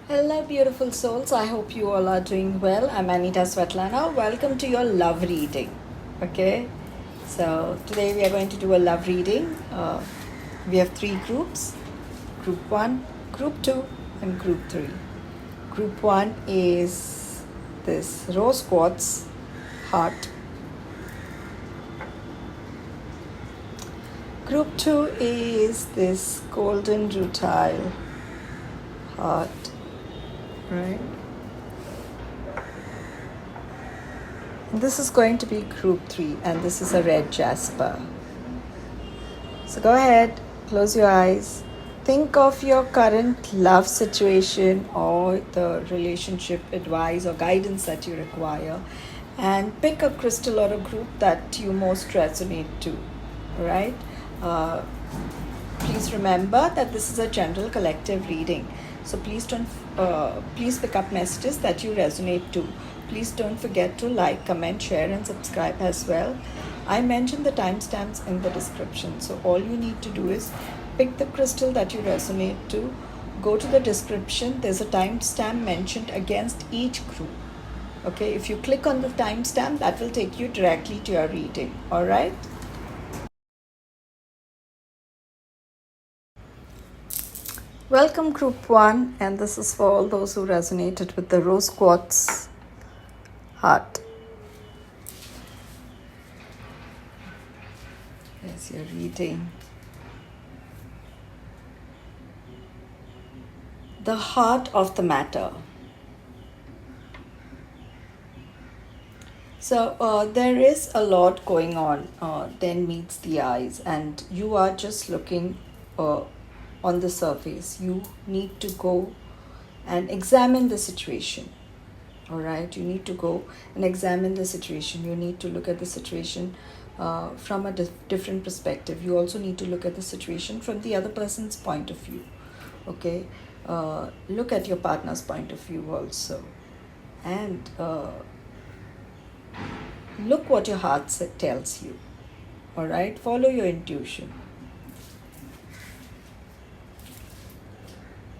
Hello, beautiful souls. I hope you all are doing well. I'm Anita Svetlana. Welcome to your love reading. Okay, so today we are going to do a love reading. We have three groups: Group 1, Group 2, and Group 3. Group 1 is this rose quartz heart. Group 2 is this golden rutile heart. Right. This is going to be group 3 and this is a red jasper. So go ahead, close your eyes. Think of your current love situation or the relationship advice or guidance that you require and pick a crystal or a group that you most resonate to. Right? Please remember that this is a general collective reading. So please pick up messages that you resonate to. Please don't forget to like, comment, share, and subscribe as well. I mentioned the timestamps in the description. So all you need to do is pick the crystal that you resonate to. Go to the description. There's a timestamp mentioned against each group. Okay, if you click on the timestamp, that will take you directly to your reading. All right. Welcome group 1, and this is for all those who resonated with the rose quartz heart. There's your reading. The heart of the matter. So there is a lot going on. Then meets the eyes, and you are just looking on the surface. You need to go and examine the situation. All right, you need to go and examine the situation. You need to look at the situation from a different perspective. You also need to look at the situation from the other person's point of view. Okay, look at your partner's point of view also, and look what your heart tells you. All right, follow your intuition.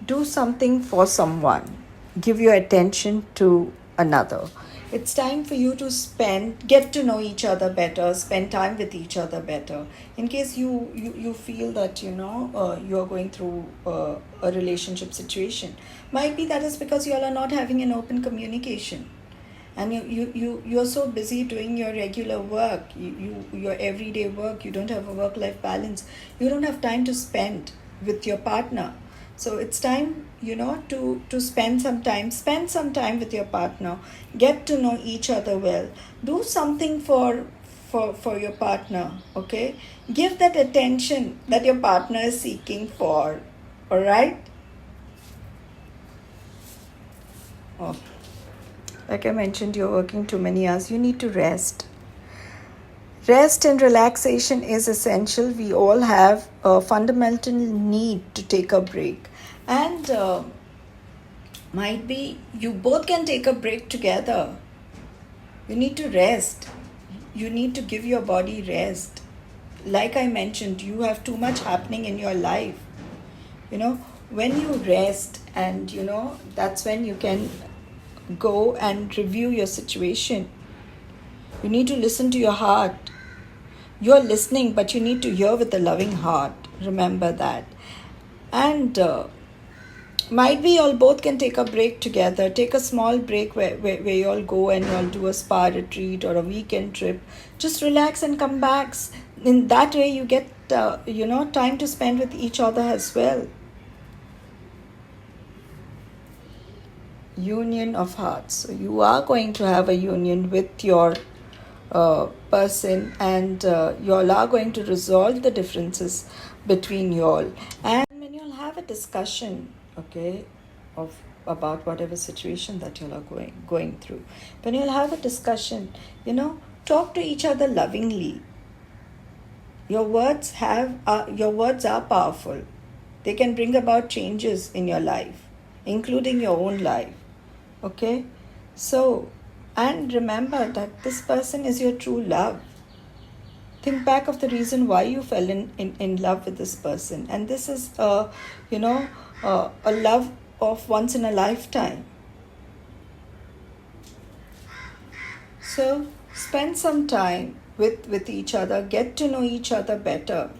Do something for someone. Give your attention to another. It's time for you to get to know each other better, spend time with each other better. In case you feel that, you're going through a relationship situation. Might be that is because you all are not having an open communication. And you're so busy doing your regular work, your everyday work. You don't have a work-life balance. You don't have time to spend with your partner. So it's time, to spend some time with your partner. Get to know each other well. Do something for your partner, okay? Give that attention that your partner is seeking for, all right? Oh, like I mentioned, you're working too many hours. You need to rest. Rest and relaxation is essential. We all have a fundamental need to take a break. And might be you both can take a break together. You need to rest. You need to give your body rest. Like I mentioned, you have too much happening in your life. When you rest and, that's when you can go and review your situation. You need to listen to your heart. You're listening, but you need to hear with a loving heart. Remember that. And might be you all both can take a break together. Take a small break where you all go and you all do a spa retreat or a weekend trip. Just relax and come back. In that way, you get, time to spend with each other as well. Union of hearts. So you are going to have a union with your person, and you all are going to resolve the differences between you all. And when you all have a discussion, okay, about whatever situation that you all are going through, when you all have a discussion, talk to each other lovingly. Your words are powerful. They can bring about changes in your life, including your own life. Okay, so, and remember that this person is your true love. Think back of the reason why you fell in love with this person. And this is, a love of once in a lifetime. So spend some time with each other, get to know each other better,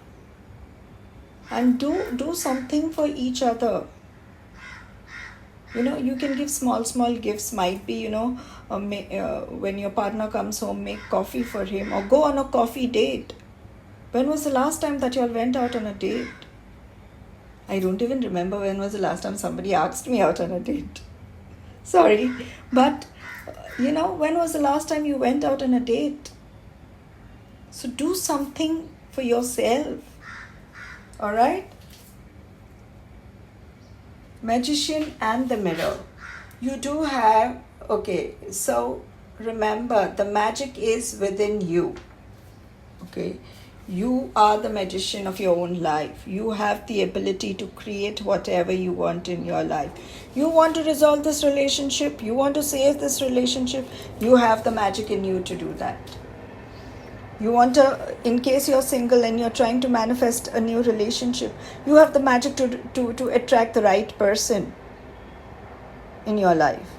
and do something for each other. You can give small gifts. Might be, when your partner comes home, make coffee for him, or go on a coffee date. When was the last time that you all went out on a date? I don't even remember when was the last time somebody asked me out on a date. Sorry, but when was the last time you went out on a date? So do something for yourself. All right? Magician and the mirror. You do have, okay, so remember, the magic is within you. Okay? You are the magician of your own life. You have the ability to create whatever you want in your life. You want to resolve this relationship, you want to save this relationship, you have the magic in you to do that. You want to, in case you're single and you're trying to manifest a new relationship, you have the magic to attract the right person in your life.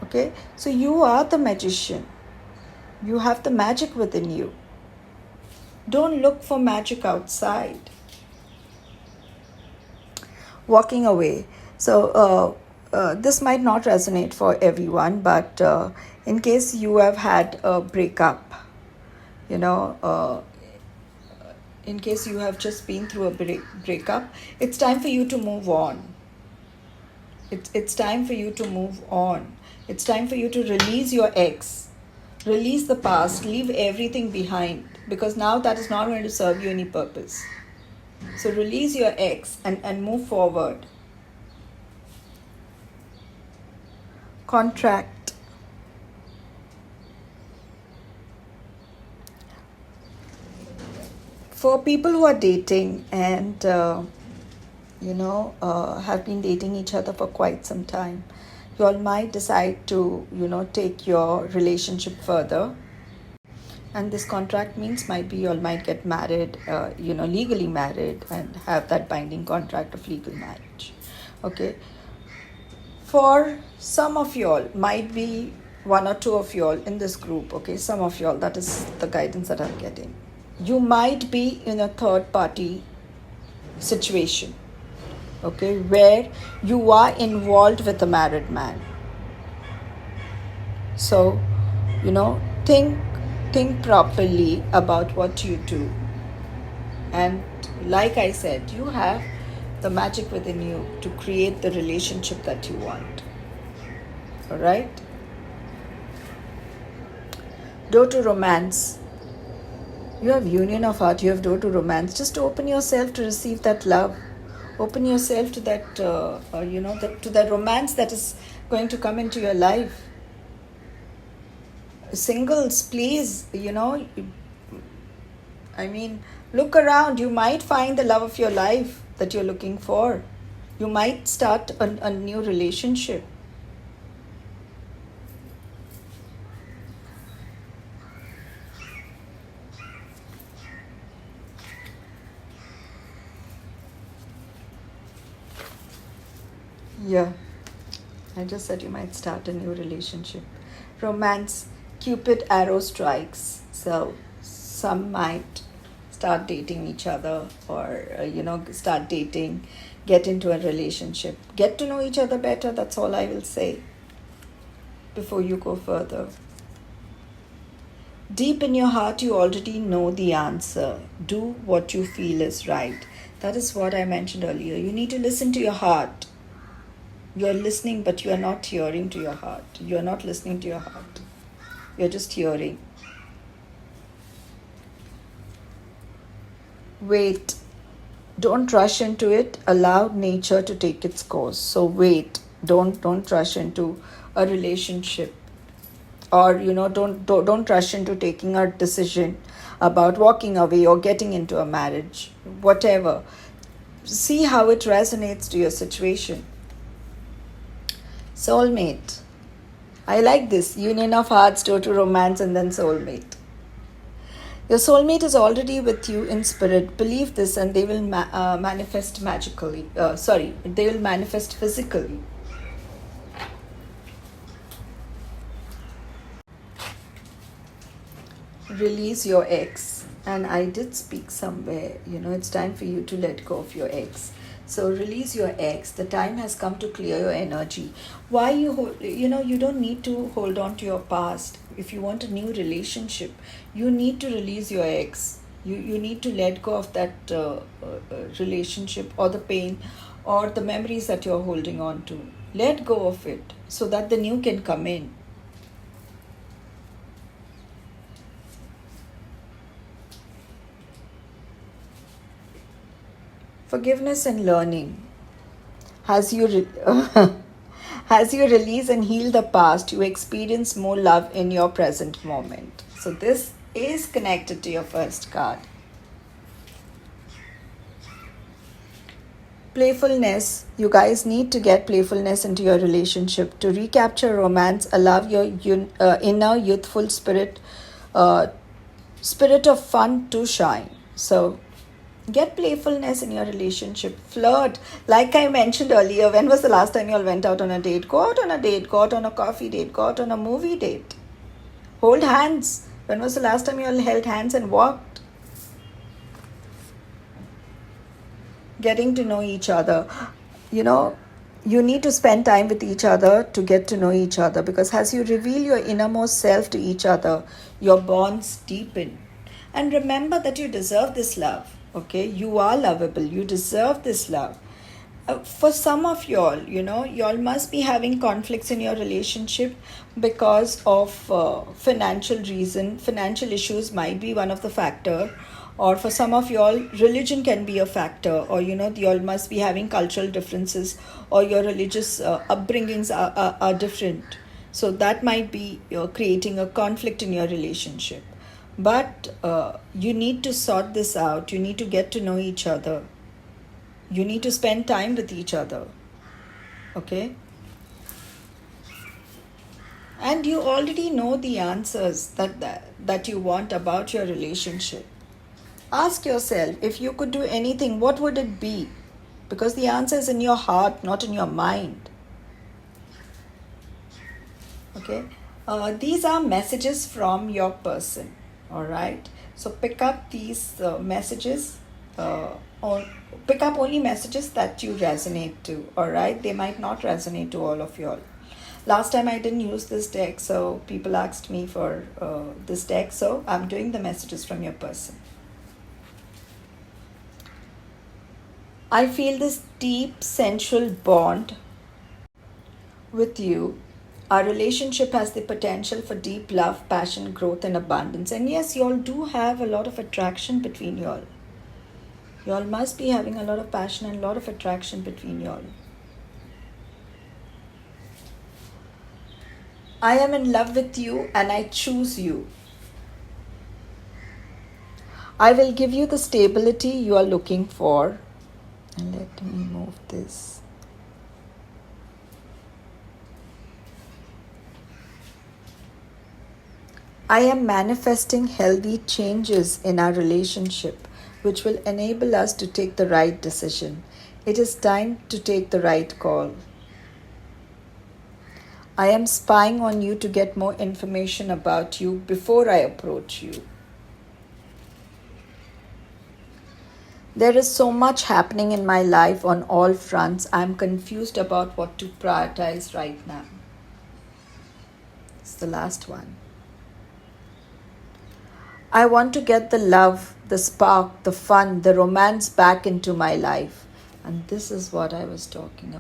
Okay? So you are the magician. You have the magic within you. Don't look for magic outside. Walking away. So this might not resonate for everyone, but in case you have had a breakup, in case you have just been through a breakup, it's time for you to move on. It's time for you to move on. It's time for you to release your ex. Release the past. Leave everything behind, because now that is not going to serve you any purpose. So release your ex and move forward. Contract. For people who are dating and have been dating each other for quite some time, you all might decide to take your relationship further. And this contract means might be you all might get married, legally married, and have that binding contract of legal marriage. Okay. For some of you all, might be one or two of you all in this group. Okay, some of you all, that is the guidance that I'm getting. You might be in a third party situation. Okay, where you are involved with a married man. So, think properly about what you do. And like I said, you have the magic within you to create the relationship that you want. All right? Door to romance. You have union of heart, you have door to romance. Just open yourself to receive that love. Open yourself to that, to that romance that is going to come into your life. Singles, please, look around. You might find the love of your life that you're looking for. You might start a new relationship. Yeah, I just said you might start a new relationship. Romance, Cupid arrow strikes. So some might start dating each other, or start dating, get into a relationship, get to know each other better. That's all I will say before you go further. Deep in your heart, you already know the answer. Do what you feel is right. That is what I mentioned earlier. You need to listen to your heart. You are listening, but you are not hearing to your heart. You are not listening to your heart. You are just hearing. Wait. Don't rush into it. Allow nature to take its course. So wait. Don't rush into a relationship, or don't rush into taking a decision about walking away or getting into a marriage. Whatever. See how it resonates to your situation. Soulmate. I like this. Union of hearts, door to romance, and then soulmate. Your soulmate is already with you in spirit. Believe this, and they will manifest magically. They will manifest physically. Release your ex. And I did speak somewhere, it's time for you to let go of your ex. So release your ex. The time has come to clear your energy. Why you don't need to hold on to your past. If you want a new relationship, you need to release your ex. You need to let go of that relationship, or the pain, or the memories that you're holding on to. Let go of it so that the new can come in. Forgiveness and learning. As you as you release and heal the past, you experience more love in your present moment. So this is connected to your first card. Playfulness. You guys need to get playfulness into your relationship. To recapture romance, allow your inner youthful spirit of fun to shine. So get playfulness in your relationship. Flirt. Like I mentioned earlier, when was the last time you all went out on a date? Go out on a date. Go out on a coffee date. Go out on a movie date. Hold hands. When was the last time you all held hands and walked? Getting to know each other. You need to spend time with each other to get to know each other, because as you reveal your innermost self to each other, your bonds deepen. And remember that you deserve this love. Okay, you are lovable. You deserve this love. For some of y'all, y'all must be having conflicts in your relationship because of financial reason. Financial issues might be one of the factor. Or for some of y'all, religion can be a factor. Or, y'all must be having cultural differences, or your religious upbringings are different. So that might be creating a conflict in your relationship. But you need to sort this out. You need to get to know each other. You need to spend time with each other. Okay? And you already know the answers that you want about your relationship. Ask yourself, if you could do anything, what would it be? Because the answer is in your heart, not in your mind. Okay? These are messages from your person. All right, so pick up these messages, or pick up only messages that you resonate to. All right, they might not resonate to all of you all. Last time I didn't use this deck, so people asked me for this deck, so I'm doing the messages from your person. I feel this deep sensual bond with you. Our relationship has the potential for deep love, passion, growth, and abundance. And yes, you all do have a lot of attraction between you all. You all must be having a lot of passion and a lot of attraction between you all. I am in love with you and I choose you. I will give you the stability you are looking for. And let me move this. I am manifesting healthy changes in our relationship, which will enable us to take the right decision. It is time to take the right call. I am spying on you to get more information about you before I approach you. There is so much happening in my life on all fronts. I am confused about what to prioritize right now. It's the last one. I want to get the love, the spark, the fun, the romance back into my life. And this is what I was talking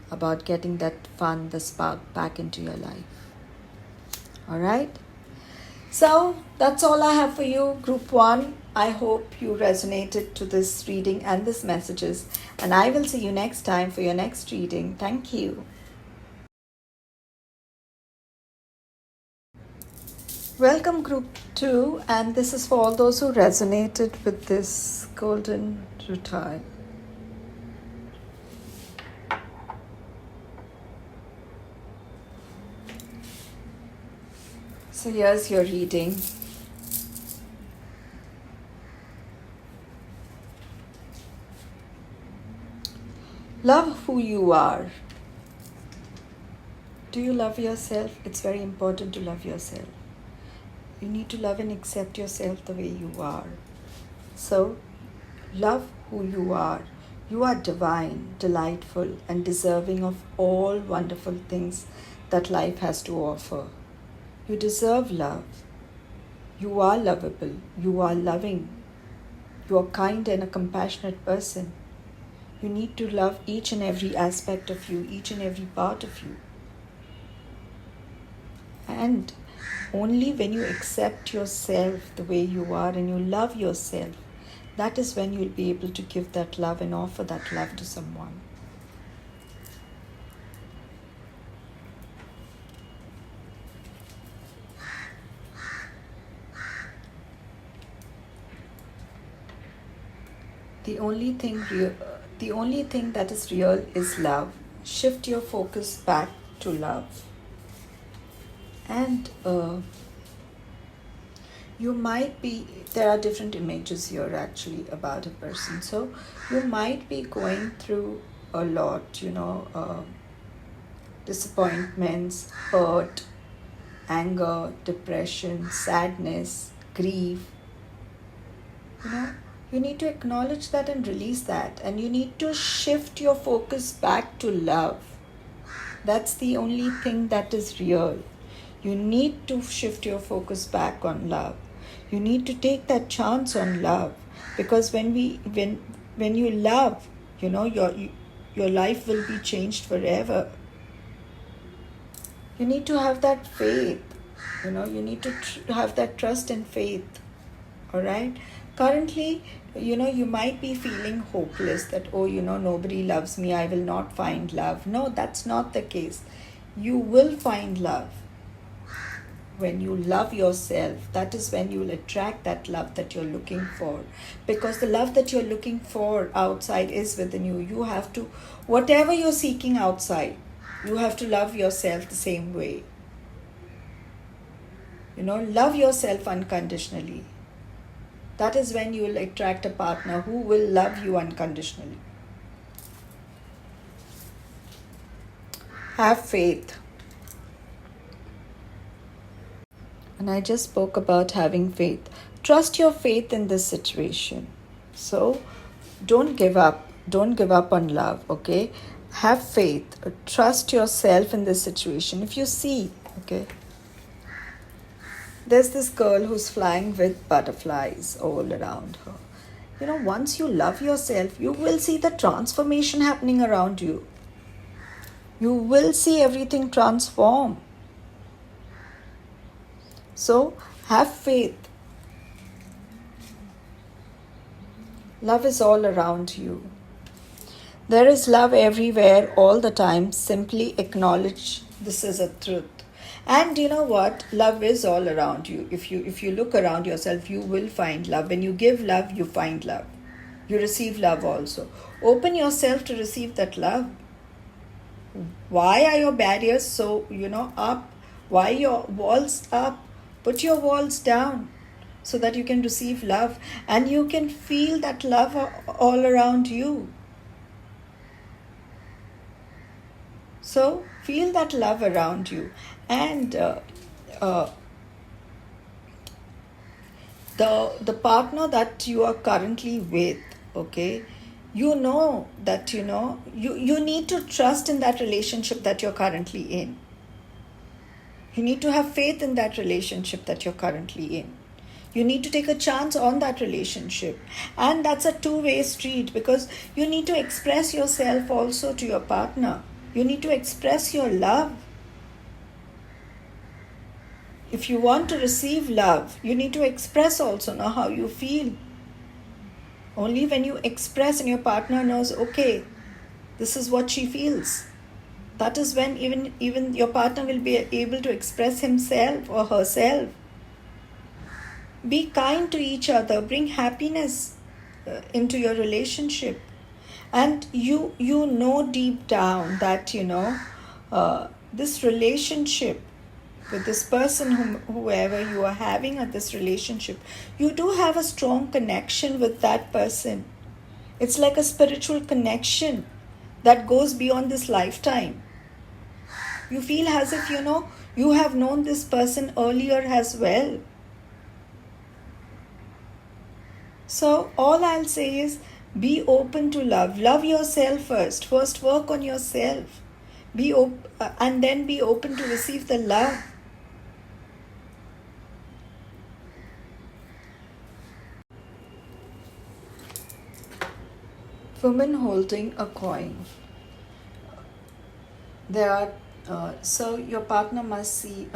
about getting that fun, the spark back into your life. All right? So that's all I have for you, Group 1. I hope you resonated to this reading and these messages. And I will see you next time for your next reading. Thank you. Welcome, Group 2, and this is for all those who resonated with this golden retire. So here's your reading. Love who you are. Do you love yourself? It's very important to love yourself. You need to love and accept yourself the way you are. So, love who you are. You are divine, delightful, and deserving of all wonderful things that life has to offer. You deserve love. You are lovable. You are loving. You are kind and a compassionate person. You need to love each and every aspect of you, each and every part of you. And only when you accept yourself the way you are and you love yourself, that is when you'll be able to give that love and offer that love to someone. The only thing that is real is love. Shift your focus back to love. And you might be, there are different images here actually about a person. So you might be going through a lot, disappointments, hurt, anger, depression, sadness, grief. You need to acknowledge that and release that. And you need to shift your focus back to love. That's the only thing that is real. You need to shift your focus back on love. You need to take that chance on love. Because when you love, your life will be changed forever. You need to have that faith. You need to have that trust and faith. All right? Currently, you might be feeling hopeless that, nobody loves me, I will not find love. No, that's not the case. You will find love. When you love yourself, that is when you will attract that love that you're looking for. Because the love that you're looking for outside is within you. You have to, whatever you're seeking outside, you have to love yourself the same way. Love yourself unconditionally. That is when you will attract a partner who will love you unconditionally. Have faith. And I just spoke about having faith. Trust your faith in this situation. So don't give up. Don't give up on love, okay? Have faith. Trust yourself in this situation. If you see, okay, there's this girl who's flying with butterflies all around her. Once you love yourself, you will see the transformation happening around you. You will see everything transform. So, have faith. Love is all around you. There is love everywhere, all the time. Simply acknowledge this is a truth. And you know what? Love is all around you. If you look around yourself, you will find love. When you give love, you find love. You receive love also. Open yourself to receive that love. Why are your barriers so, up? Why your walls up? Put your walls down so that you can receive love and you can feel that love all around you. So feel that love around you. And the partner that you are currently with, okay, that you need to trust in that relationship that you're currently in. You need to have faith in that relationship that you're currently in. You need to take a chance on that relationship. And that's a two-way street, because you need to express yourself also to your partner. You need to express your love. If you want to receive love, you need to express also how you feel. Only when you express and your partner knows, okay, this is what she feels. That is when even your partner will be able to express himself or herself. Be kind to each other. Bring happiness into your relationship. And you know deep down that, this relationship with this person, whoever you are having at this relationship, you do have a strong connection with that person. It's like a spiritual connection that goes beyond this lifetime. You feel as if, you have known this person earlier as well. So, all I'll say is be open to love. Love yourself first. First, work on yourself. And then be open to receive the love. Woman holding a coin. There are so your partner might see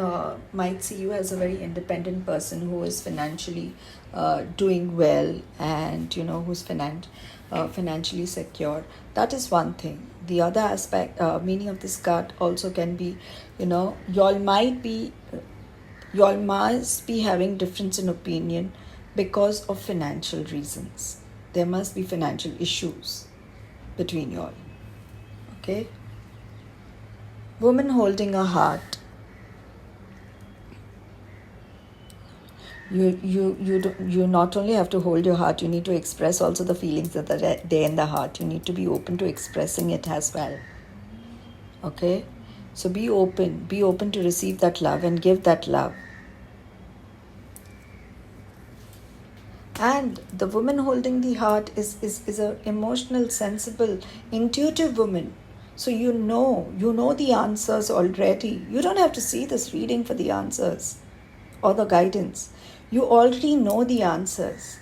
you as a very independent person who is financially doing well, and who's financially secure. That is one thing. The other aspect, meaning of this card also can be, y'all must be having difference in opinion because of financial reasons. There must be financial issues between y'all. Okay. Woman holding a heart. You not only have to hold your heart, you need to express also the feelings that are there in the heart. You need to be open to expressing it as well. Okay, so be open to receive that love and give that love. And the woman holding the heart is an emotional, sensible, intuitive woman. So you know the answers already. You don't have to see this reading for the answers or the guidance. You already know the answers.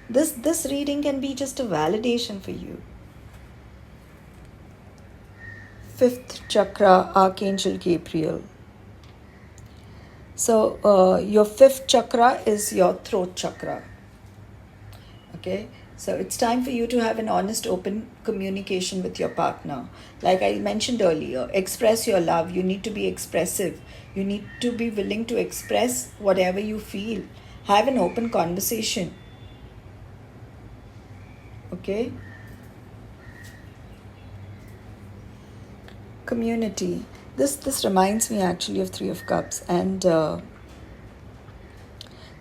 This reading can be just a validation for you. 5th chakra, Archangel Gabriel. So your 5th chakra is your throat chakra. Okay, so it's time for you to have an honest, open communication with your partner. Like I mentioned earlier, express your love. You need to be expressive. You need to be willing to express whatever you feel. Have an open conversation. Okay? Community. This reminds me actually of 3 of Cups, and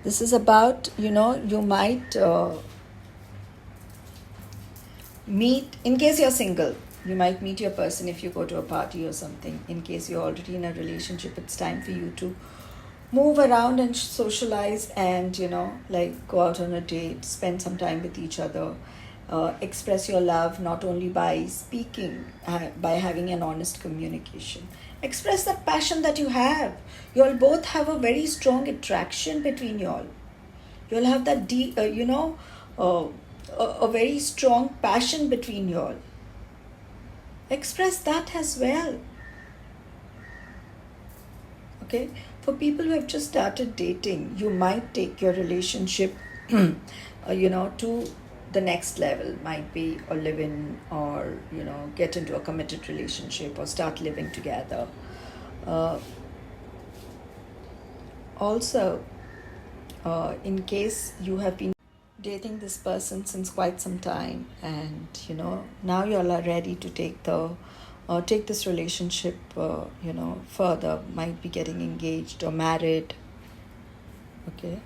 this is about, you might meet, in case you're single, you might meet your person if you go to a party or something. In case you're already in a relationship, it's time for you to move around and socialize and, go out on a date, spend some time with each other. Express your love not only by speaking, by having an honest communication. Express that passion that you have. You'll both have a very strong attraction between y'all. You'll have that a very strong passion between y'all. Express that as well. Okay, for people who have just started dating, you might take your relationship to the next level. Might be a live-in, or get into a committed relationship, or start living together. Also, in case you have been dating this person since quite some time, and now you all are ready to take this relationship further, might be getting engaged or married. Okay,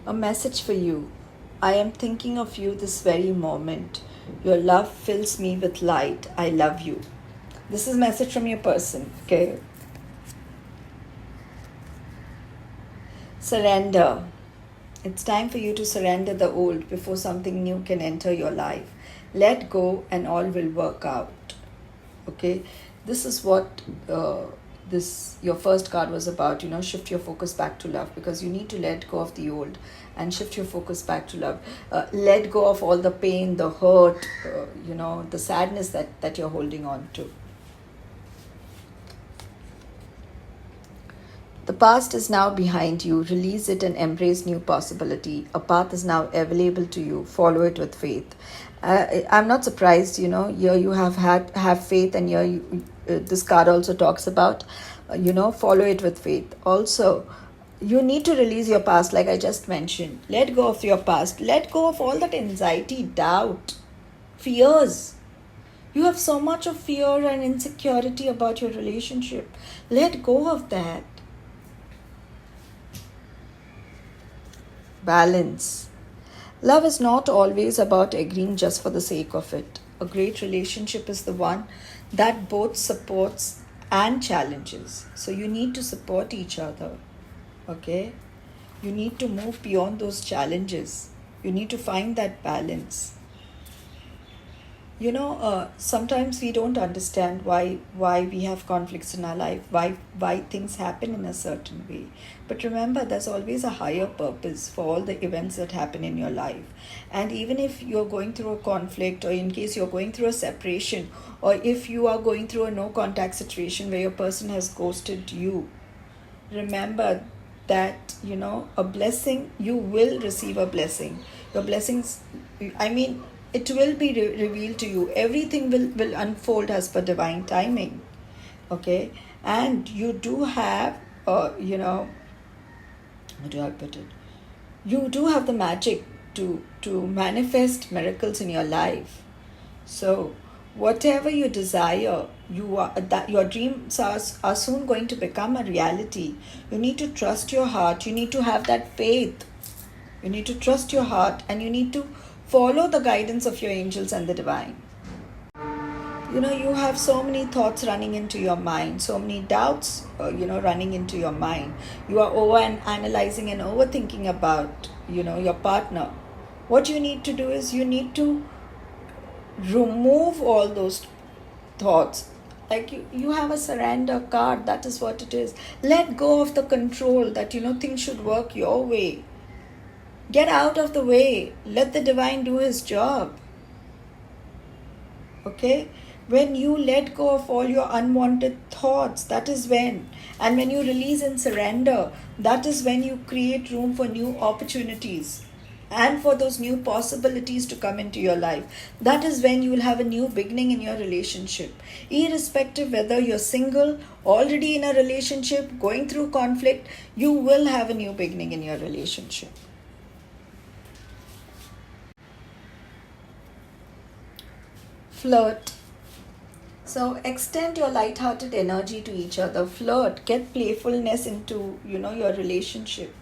a message for you. I am thinking of you this very moment. Your love fills me with light. I love you. This is a message from your person. Okay. Surrender. It's time for you to surrender the old before something new can enter your life. Let go and all will work out. Okay. This is what your first card was about. Shift your focus back to love, because you need to let go of the old and shift your focus back to love. Let go of all the pain, the hurt, the sadness that you're holding on to. The past is now behind you. Release it and embrace new possibility. A path is now available to you. Follow it with faith. I'm not surprised, here you have faith, and here this card also talks about, follow it with faith. Also, you need to release your past, like I just mentioned. Let go of your past. Let go of all that anxiety, doubt, fears. You have so much of fear and insecurity about your relationship. Let go of that. balance. Love is not always about agreeing just for the sake of it. A great relationship is the one that both supports and challenges. So you need to support each other. Okay? You need to move beyond those challenges. You need to find that balance. Sometimes we don't understand why we have conflicts in our life, why things happen in a certain way. But remember, there's always a higher purpose for all the events that happen in your life. And even if you're going through a conflict, or in case you're going through a separation, or if you are going through a no contact situation where your person has ghosted you, remember that a blessing, you will receive a blessing. Your blessings, it will be revealed to you. Everything will unfold as per divine timing. Okay? And you do have how do I put it, you do have the magic to manifest miracles in your life. So whatever you desire, your dreams are soon going to become a reality. You need to trust your heart. You need to have that faith. You need to trust your heart, and you need to follow the guidance of your angels and the divine. You have so many thoughts running into your mind, so many doubts running into your mind. You are over and analyzing and overthinking about your partner. What you need to do is, you need to remove all those thoughts. Like you have a surrender card. That is what it is. Let go of the control that things should work your way. Get out of the way. Let the divine do his job. Okay? When you let go of all your unwanted thoughts, that is when. And when you release and surrender, that is when you create room for new opportunities and for those new possibilities to come into your life. That is when you will have a new beginning in your relationship. Irrespective whether you're single, already in a relationship, going through conflict, you will have a new beginning in your relationship. Flirt. So extend your light-hearted energy to each other. Flirt. Get playfulness into your relationship.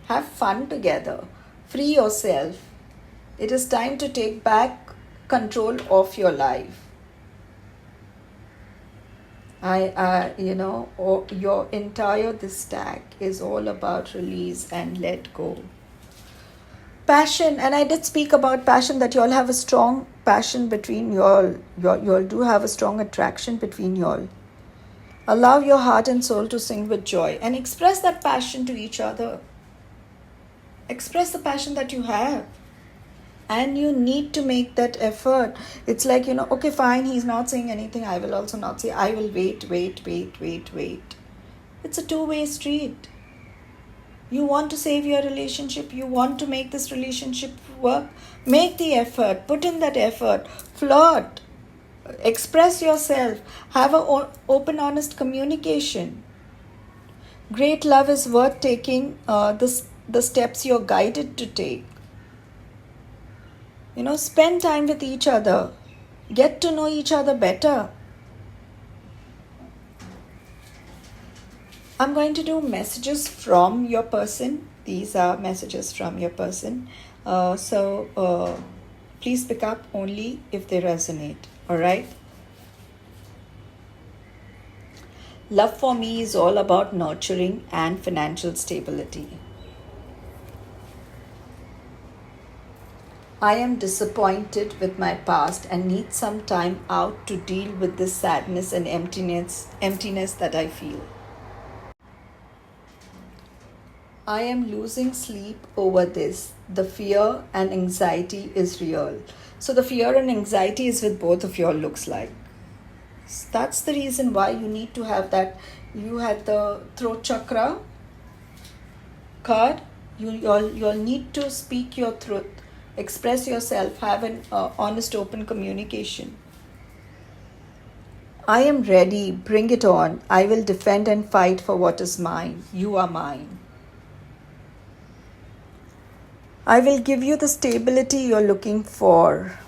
Have fun together. Free yourself. It is time to take back control of your life. Your entire this stack is all about release and let go. Passion, and I did speak about passion, that you all have a strong passion between you all. You all do have a strong attraction between you all. Allow your heart and soul to sing with joy and express that passion to each other. Express the passion that you have. And you need to make that effort. It's like, okay, fine, he's not saying anything. I will also not say. I will wait. It's a two-way street. You want to save your relationship. You want to make this relationship work. Make the effort. Put in that effort. Flirt. Express yourself. Have an open, honest communication. Great love is worth taking the steps you're guided to take. Spend time with each other. Get to know each other better. I'm going to do messages from your person. These are messages from your person. So please pick up only if they resonate. All right? Love for me is all about nurturing and financial stability. I am disappointed with my past and need some time out to deal with this sadness and emptiness that I feel. I am losing sleep over this. The fear and anxiety is real. So the fear and anxiety is with both of you all, looks like. That's the reason why you need to have that. You had the throat chakra card. You'll need to speak your truth. Express yourself. Have an honest, open communication. I am ready. Bring it on. I will defend and fight for what is mine. You are mine. I will give you the stability you're looking for.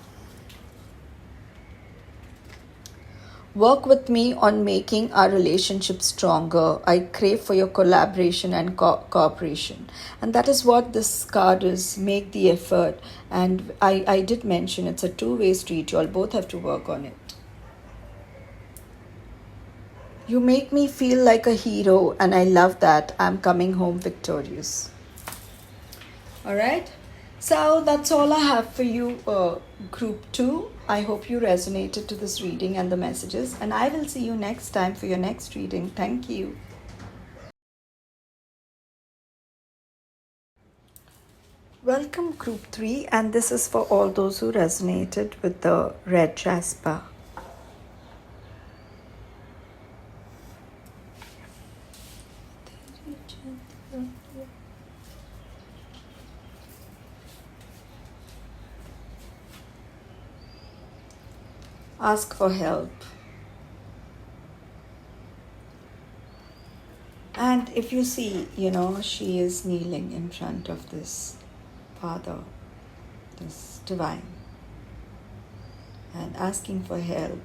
Work with me on making our relationship stronger. I crave for your collaboration and cooperation. And that is what this card is. Make the effort. And I did mention it's a two-way street. You all both have to work on it. You make me feel like a hero, and I love that. I'm coming home victorious. All right. So that's all I have for you, Group 2. I hope you resonated to this reading and the messages. And I will see you next time for your next reading. Thank you. Welcome, Group 3. And this is for all those who resonated with the red jasper. Ask for help. And if you see, she is kneeling in front of this Father, this divine, and asking for help.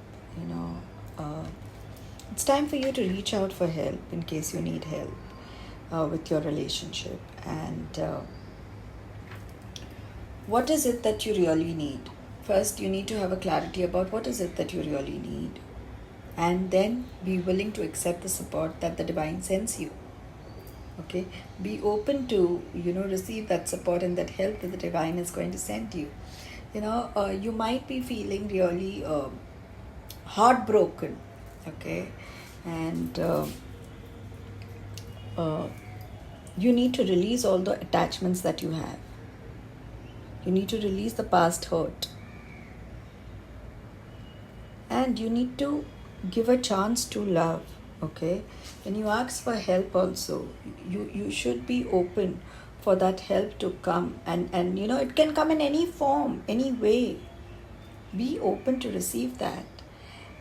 It's time for you to reach out for help in case you need help with your relationship. And what is it that you really need? First, you need to have a clarity about what is it that you really need. And then be willing to accept the support that the divine sends you. Okay? Be open to, receive that support and that help that the divine is going to send you. You might be feeling really heartbroken. Okay? And you need to release all the attachments that you have. You need to release the past hurt. And you need to give a chance to love. Okay? When you ask for help also, you should be open for that help to come. And it can come in any form, any way. Be open to receive that.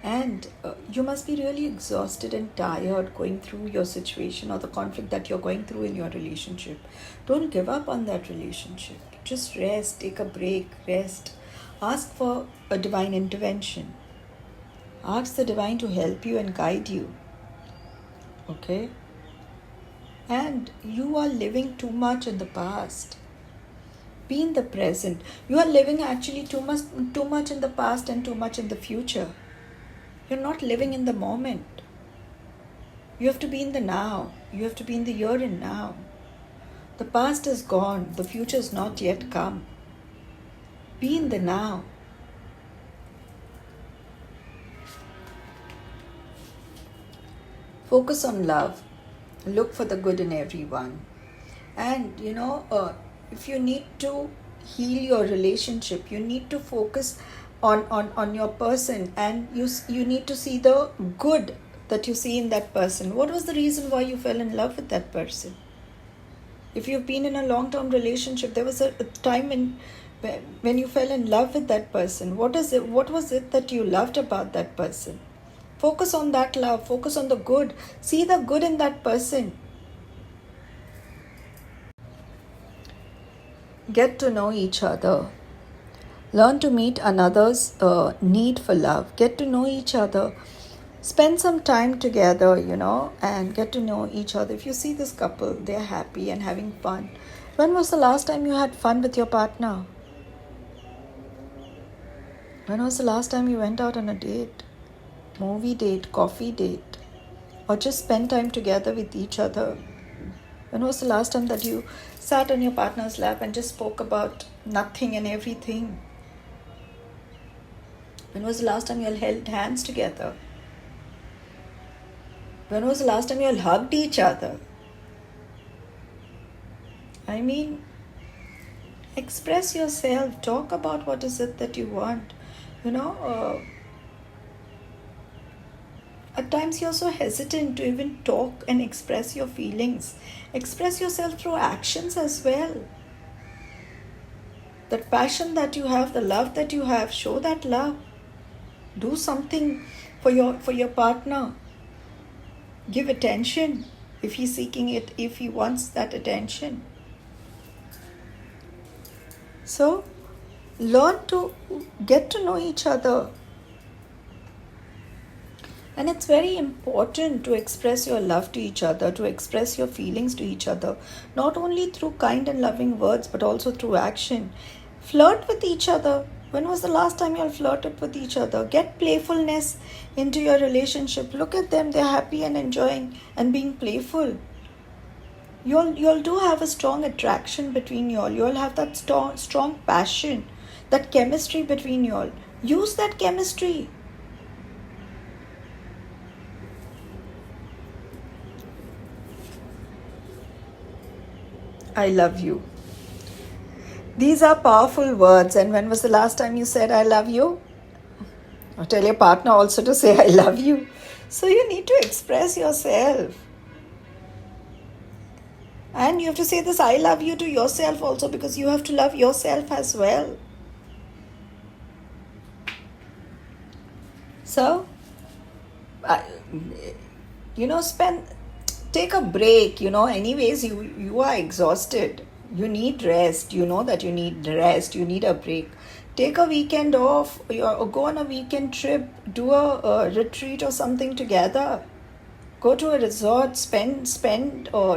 And you must be really exhausted and tired going through your situation or the conflict that you're going through in your relationship. Don't give up on that relationship. Just rest, take a break, rest. Ask for a divine intervention. Ask the divine to help you and guide you. Okay? And you are living too much in the past. Be in the present. You are living actually too much in the past and too much in the future. You're not living in the moment. You have to be in the now. You have to be in the here and now. The past is gone. The future is not yet come. Be in the now. Focus on love. Look for the good in everyone. And, if you need to heal your relationship, you need to focus on your person, and you need to see the good that you see in that person. What was the reason why you fell in love with that person? If you've been in a long-term relationship, there was a time when you fell in love with that person. What was it that you loved about that person? Focus on that love. Focus on the good. See the good in that person. Get to know each other. Learn to meet another's need for love. Get to know each other. Spend some time together, and get to know each other. If you see this couple, they're happy and having fun. When was the last time you had fun with your partner? When was the last time you went out on a date? Movie date, coffee date, or just spend time together with each other? When was the last time that you sat on your partner's lap and just spoke about nothing and everything? When was the last time you all held hands together? When was the last time you all hugged each other? I mean, express yourself. Talk about what is it that you want. At times you're so hesitant to even talk and express your feelings. Express yourself through actions as well. That passion that you have, the love that you have, show that love. Do something for your partner. Give attention if he's seeking it, if he wants that attention. So, learn to get to know each other. And it's very important to express your love to each other, to express your feelings to each other, not only through kind and loving words, but also through action. Flirt with each other. When was the last time you all flirted with each other? Get playfulness into your relationship. Look at them, they're happy and enjoying and being playful. You all do have a strong attraction between you all. You all have that strong passion, that chemistry between you all. Use that chemistry. I love you. These are powerful words. And when was the last time you said, I love you? Or tell your partner also to say, I love you. So you need to express yourself. And you have to say this, I love you to yourself also, because you have to love yourself as well. So, take a break. Anyways, you are exhausted. You need rest. You know that you need rest. You need a break. Take a weekend off, or go on a weekend trip, do a retreat or something together. Go to a resort, spend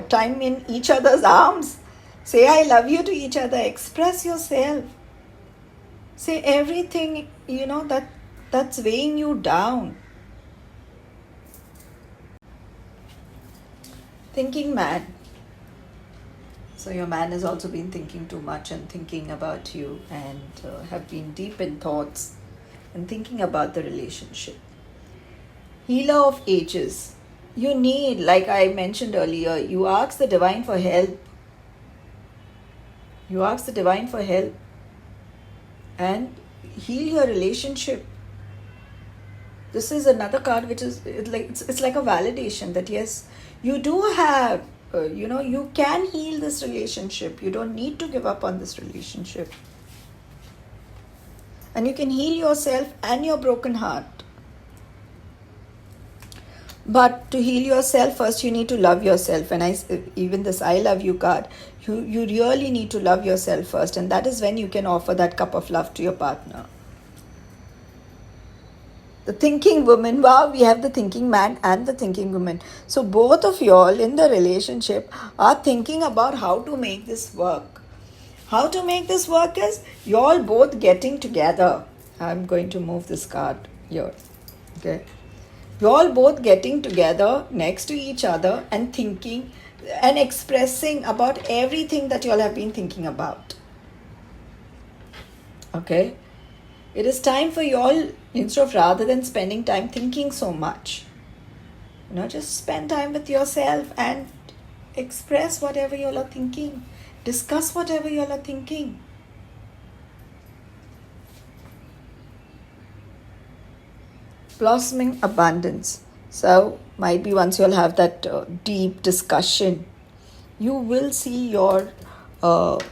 time in each other's arms. Say I love you to each other. Express yourself. Say everything, that's weighing you down. Thinking man. So your man has also been thinking too much and thinking about you, and have been deep in thoughts and thinking about the relationship. Healer of ages. You need, like I mentioned earlier, you ask the divine for help. You ask the divine for help and heal your relationship. This is another card which is it's like a validation that yes, you do have, you can heal this relationship. You don't need to give up on this relationship. And you can heal yourself and your broken heart. But to heal yourself, first you need to love yourself. And even this I love you card, you really need to love yourself first. And that is when you can offer that cup of love to your partner. The thinking woman, wow, we have the thinking man and the thinking woman. So both of you all in the relationship are thinking about how to make this work. How to make this work is you all both getting together. I'm going to move this card here. Okay. You all both getting together next to each other and thinking and expressing about everything that you all have been thinking about. Okay. It is time for you all, instead of rather than spending time thinking so much, just spend time with yourself and express whatever you all are thinking. Discuss whatever you all are thinking. Blossoming abundance. So might be once you'll have that deep discussion, you will see your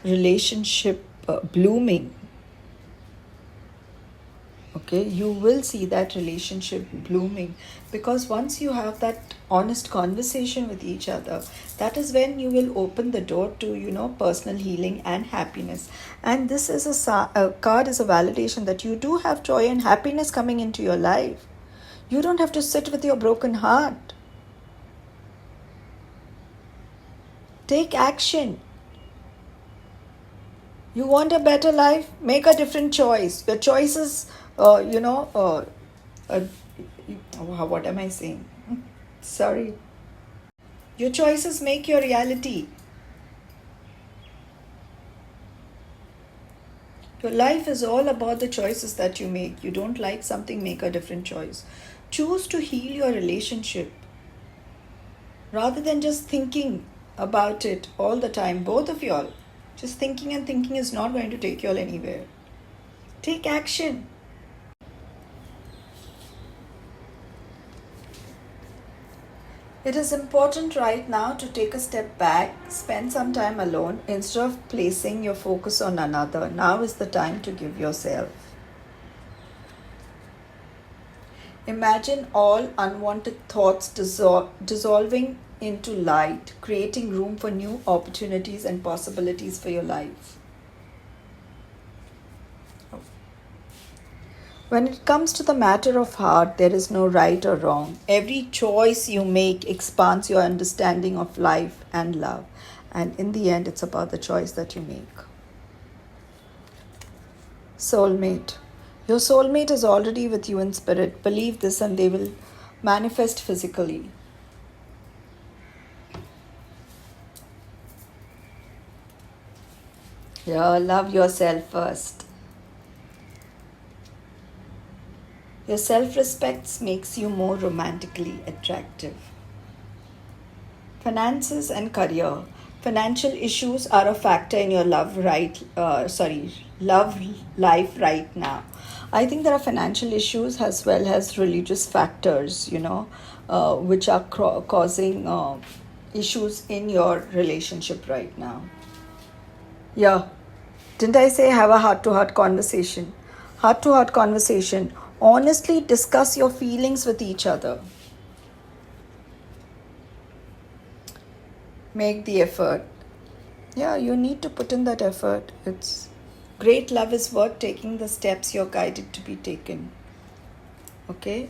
relationship blooming. Okay, you will see that relationship blooming, because once you have that honest conversation with each other, that is when you will open the door to personal healing and happiness. And this is a card is a validation that you do have joy and happiness coming into your life. You don't have to sit with your broken heart. Take action. You want a better life? Make a different choice. Your choices, what am I saying? Sorry. Your choices make your reality. Your life is all about the choices that you make. You don't like something, make a different choice. Choose to heal your relationship rather than just thinking about it all the time. Both of y'all, just thinking and thinking is not going to take y'all anywhere. Take action. It is important right now to take a step back, spend some time alone instead of placing your focus on another. Now is the time to give yourself. Imagine all unwanted thoughts dissolving into light, creating room for new opportunities and possibilities for your life. When it comes to the matter of heart, there is no right or wrong. Every choice you make expands your understanding of life and love. And in the end, it's about the choice that you make. Soulmate. Your soulmate is already with you in spirit. Believe this and they will manifest physically. Yeah, love yourself first. Your self-respect makes you more romantically attractive. Finances and career. Financial issues are a factor in your love life right now. I think there are financial issues as well as religious factors, which are causing issues in your relationship right now. Yeah. Didn't I say have a heart-to-heart conversation? Heart-to-heart conversation. Honestly discuss your feelings with each other. Make the effort. Yeah, you need to put in that effort. It's great love is worth taking the steps you're guided to be taken. Okay?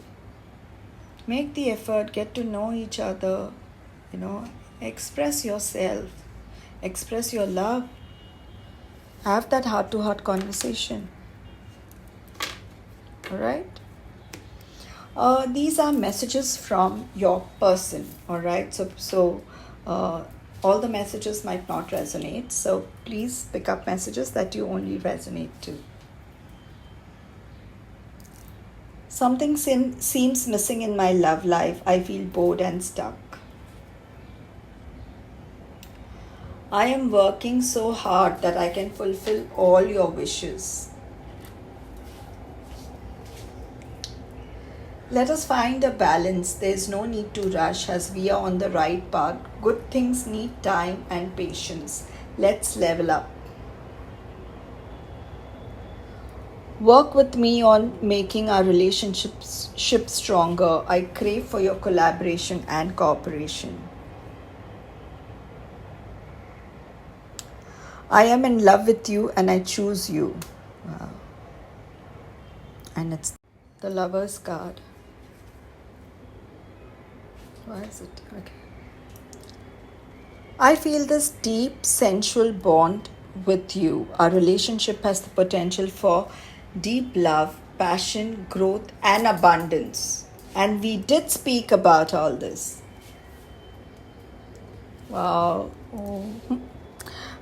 Make the effort, get to know each other, express yourself, express your love. Have that heart-to-heart conversation. All right? These are messages from your person. All right? So all the messages might not resonate. So please pick up messages that you only resonate to. Something seems missing in my love life. I feel bored and stuck. I am working so hard that I can fulfill all your wishes. Let us find a balance. There is no need to rush as we are on the right path. Good things need time and patience. Let's level up. Work with me on making our relationship stronger. I crave for your collaboration and cooperation. I am in love with you and I choose you. Wow. And it's the Lover's card. Why is it? Okay. I feel this deep sensual bond with you. Our relationship has the potential for deep love, passion, growth, and abundance. And we did speak about all this. Wow. Oh.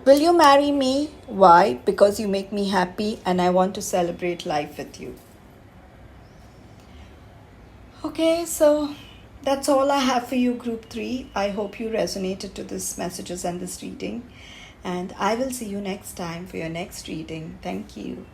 Will you marry me? Why? Because you make me happy and I want to celebrate life with you. Okay, so that's all I have for you, Group 3. I hope you resonated to these messages and this reading. And I will see you next time for your next reading. Thank you.